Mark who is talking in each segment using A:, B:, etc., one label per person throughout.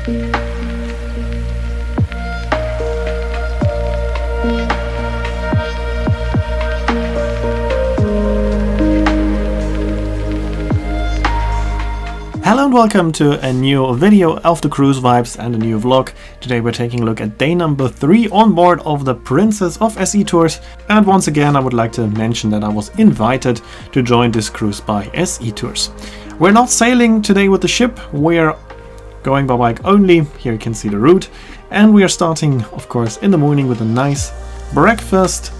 A: Hello and welcome to a new video of the cruise vibes and a new vlog. Today we're taking a look at day number 3 on board of the Princess of SE Tours, and once again I would like to mention that I was invited to join this cruise by SE Tours. We're not sailing today with the ship, we're going by bike only. Here you can see the route, and we are starting of course in the morning with a nice breakfast.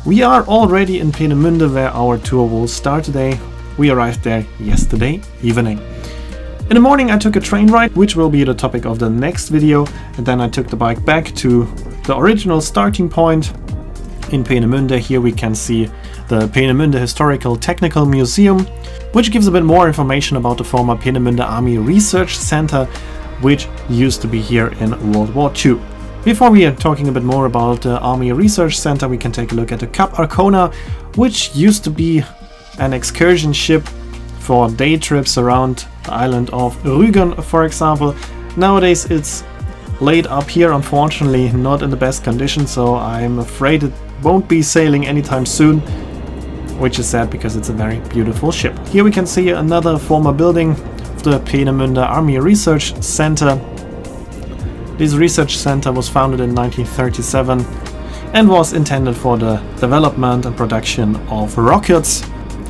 A: We are already in Peenemünde where our tour will start today. We arrived there yesterday evening. In the morning I took a train ride, which will be the topic of the next video, and then I took the bike back to the original starting point in Peenemünde. Here we can see the Peenemünde Historical Technical Museum, which gives a bit more information about the former Peenemünde Army Research Center, which used to be here in World War II. Before we are talking a bit more about the Army Research Center, we can take a look at the Cap Arcona, which used to be an excursion ship for day trips around the island of Rügen, for example. Nowadays it's laid up here, unfortunately not in the best condition, so I'm afraid it won't be sailing anytime soon, which is sad because it's a very beautiful ship. Here we can see another former building of the Peenemünde Army Research Center. This research center was founded in 1937 and was intended for the development and production of rockets,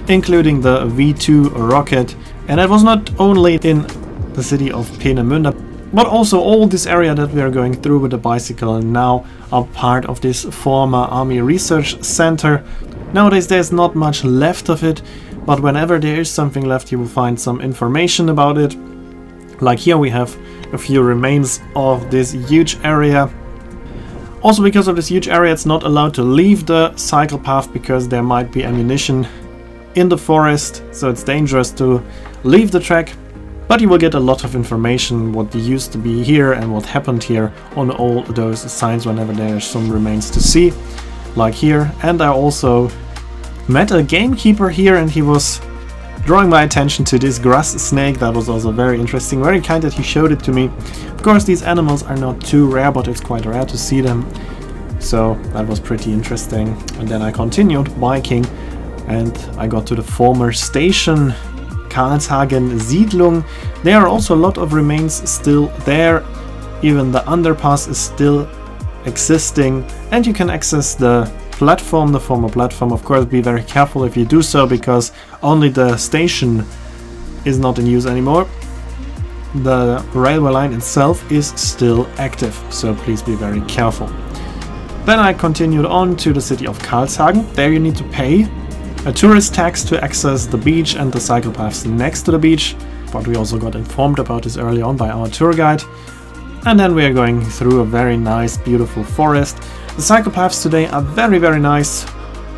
A: including the V2 rocket, and it was not only in the city of Peenemünde, but also all this area that we are going through with the bicycle now are part of this former Army Research Center. Nowadays there's not much left of it, but whenever there is something left you will find some information about it. Like here we have a few remains of this huge area. Also because of this huge area it's not allowed to leave the cycle path because there might be ammunition in the forest, so it's dangerous to leave the track, but you will get a lot of information what used to be here and what happened here on all those signs whenever there's some remains to see, like here. And I also met a gamekeeper here and he was drawing my attention to this grass snake. That was also very interesting, very kind that he showed it to me. Of course these animals are not too rare, but it's quite rare to see them, so that was pretty interesting. And then I continued biking and I got to the former station, Karlshagen Siedlung. There are also a lot of remains still there. Even the underpass is still existing, and you can access the platform, the former platform. Of course, be very careful if you do so, because only the station is not in use anymore. The railway line itself is still active, so please be very careful. Then I continued on to the city of Karlshagen. There you need to pay a tourist tax to access the beach and the cycle paths next to the beach, but we also got informed about this early on by our tour guide. And then we are going through a very nice, beautiful forest. The cycle paths today are very nice.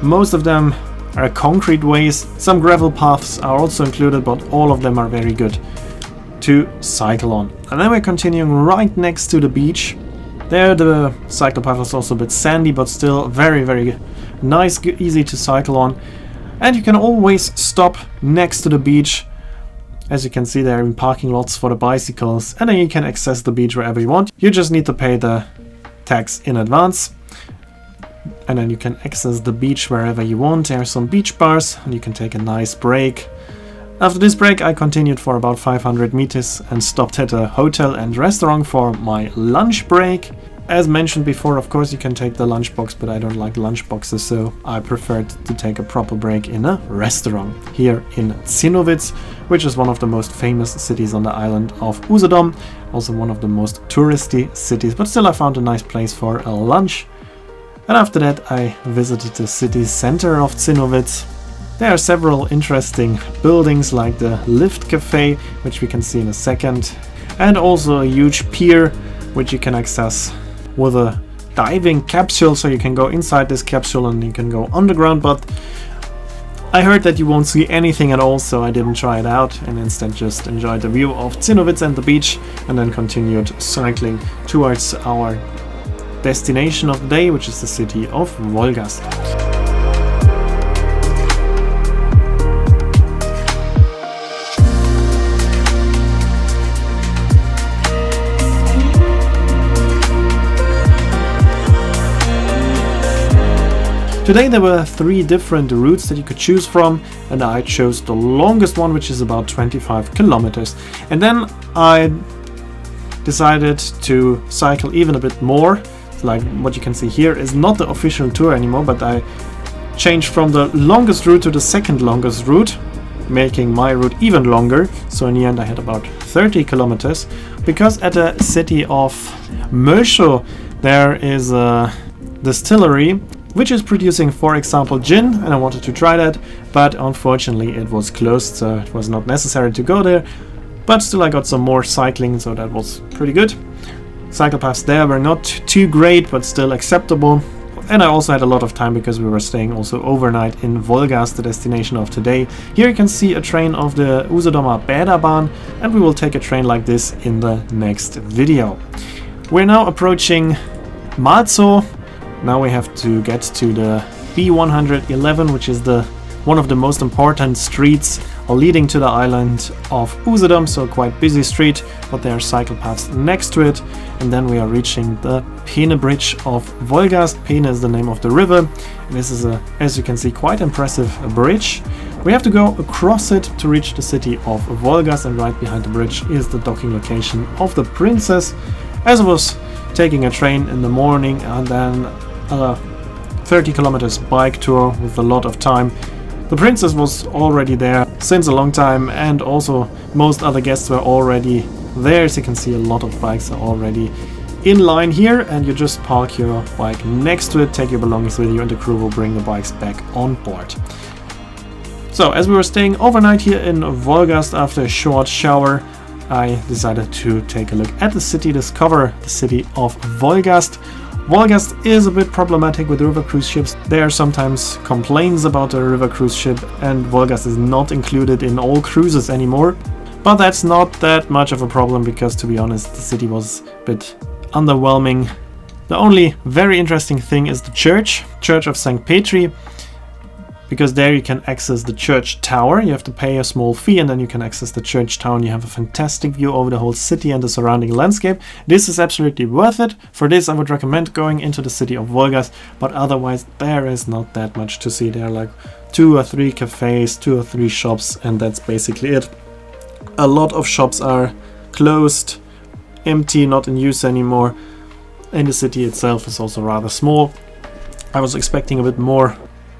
A: Most of them are concrete ways. Some gravel paths are also included, but all of them are very good to cycle on. And then we're continuing right next to the beach. There the cycle path is also a bit sandy, but still very nice, easy to cycle on. And you can always stop next to the beach. As you can see, there are parking lots for the bicycles, and then you can access the beach wherever you want. You just need to pay the tax in advance, and then you can access the beach wherever you want. There are some beach bars and you can take a nice break. After this break I continued for about 500 meters and stopped at a hotel and restaurant for my lunch break. As mentioned before, of course you can take the lunchbox, but I don't like lunchboxes, so I preferred to take a proper break in a restaurant here in Zinnowitz, which is one of the most famous cities on the island of Usedom, also one of the most touristy cities, but still I found a nice place for a lunch. And after that I visited the city center of Zinnowitz. There are several interesting buildings like the Lift Cafe, which we can see in a second, and also a huge pier which you can access with a diving capsule, so you can go inside this capsule and you can go underground, but I heard that you won't see anything at all, so I didn't try it out and instead just enjoyed the view of Zinnowitz and the beach, and then continued cycling towards our destination of the day, which is the city of Wolgast. Today there were 3 different routes that you could choose from, and I chose the longest one, which is about 25 kilometers. And then I decided to cycle even a bit more. Like what you can see here is not the official tour anymore, but I changed from the longest route to the second longest route, making my route even longer. So in the end I had about 30 kilometers, because at the city of Möschel there is a distillery which is producing, for example, gin, and I wanted to try that, but unfortunately it was closed, so it was not necessary to go there. But still I got some more cycling, so that was pretty good. Cycle paths there were not too great, but still acceptable. And I also had a lot of time because we were staying also overnight in Wolgast, the destination of today. Here you can see a train of the Usedom Bäderbahn, and we will take a train like this in the next video. We're now approaching Malzo. Now we have to get to the B111, which is one of the most important streets leading to the island of Usedom, so quite busy street, but there are cycle paths next to it. And then we are reaching the Peene bridge of Wolgast. Peene is the name of the river. This is as you can see, quite impressive bridge. We have to go across it to reach the city of Wolgast, and right behind the bridge is the docking location of the Princess. As I was taking a train in the morning and then a 30 kilometers bike tour with a lot of time, the Princess was already there since a long time, and also most other guests were already there. As you can see, a lot of bikes are already in line here, and you just park your bike next to it, take your belongings with you, and the crew will bring the bikes back on board. So as we were staying overnight here in Wolgast, after a short shower I decided to take a look at the city, discover the city of Wolgast. Wolgast is a bit problematic with river cruise ships. There are sometimes complaints about a river cruise ship, and Wolgast is not included in all cruises anymore. But that's not that much of a problem, because to be honest, the city was a bit underwhelming. The only very interesting thing is the church of St. Petri, because there you can access the church tower. You have to pay a small fee and then you can access the church tower, and you have a fantastic view over the whole city and the surrounding landscape. This is absolutely worth it. For this I would recommend going into the city of Wolgast, but otherwise there is not that much to see. There are like 2 or 3 cafes, 2 or 3 shops, and that's basically it. A lot of shops are closed, empty, not in use anymore, and the city itself is also rather small. I was expecting a bit more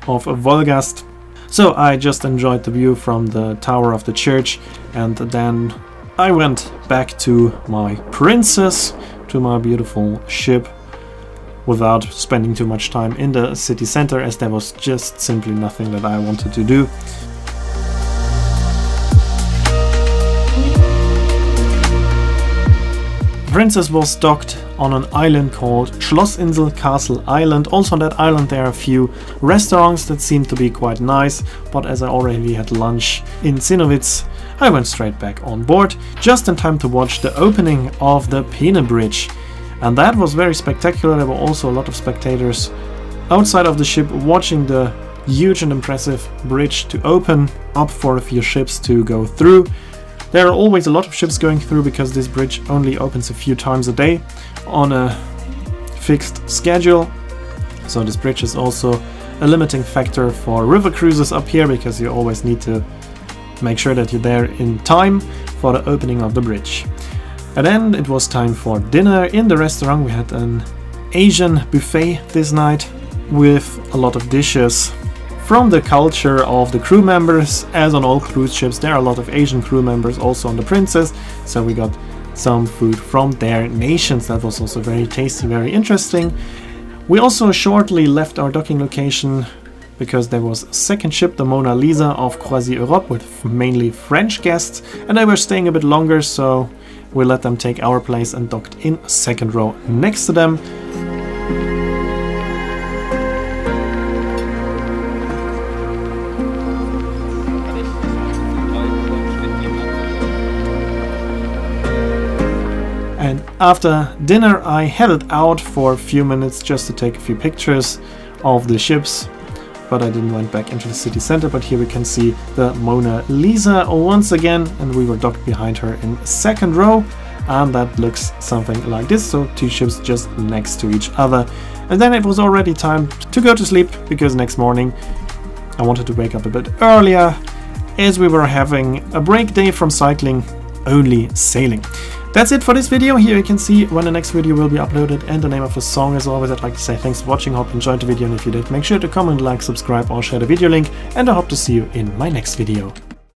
A: of Wolgast, so I just enjoyed the view from the tower of the church, and then I went back to my Princess, to my beautiful ship, without spending too much time in the city center, as there was just simply nothing that I wanted to do. Princess was docked on an island called Schlossinsel, Castle Island. Also on that island there are a few restaurants that seem to be quite nice, but as I already had lunch in Zinnowitz, I went straight back on board, just in time to watch the opening of the Peene Bridge. And that was very spectacular. There were also a lot of spectators outside of the ship watching the huge and impressive bridge to open up for a few ships to go through. There are always a lot of ships going through, because this bridge only opens a few times a day on a fixed schedule. So this bridge is also a limiting factor for river cruises up here, because you always need to make sure that you're there in time for the opening of the bridge. And then it was time for dinner in the restaurant. We had an Asian buffet this night with a lot of dishes from the culture of the crew members. As on all cruise ships, there are a lot of Asian crew members also on the Princess, so we got some food from their nations. That was also very tasty, very interesting. We also shortly left our docking location, because there was a second ship, the Mona Lisa of Croisière Europe, with mainly French guests, and they were staying a bit longer, so we let them take our place and docked in a second row next to them. And after dinner I headed out for a few minutes just to take a few pictures of the ships, but I didn't went back into the city center. But here we can see the Mona Lisa once again, and we were docked behind her in second row, and that looks something like this. So 2 ships just next to each other. And then it was already time to go to sleep, because next morning I wanted to wake up a bit earlier, as we were having a break day from cycling, only sailing. That's it for this video. Here you can see when the next video will be uploaded and the name of the song. As always, I'd like to say thanks for watching, hope you enjoyed the video, and if you did, make sure to comment, like, subscribe or share the video link, and I hope to see you in my next video.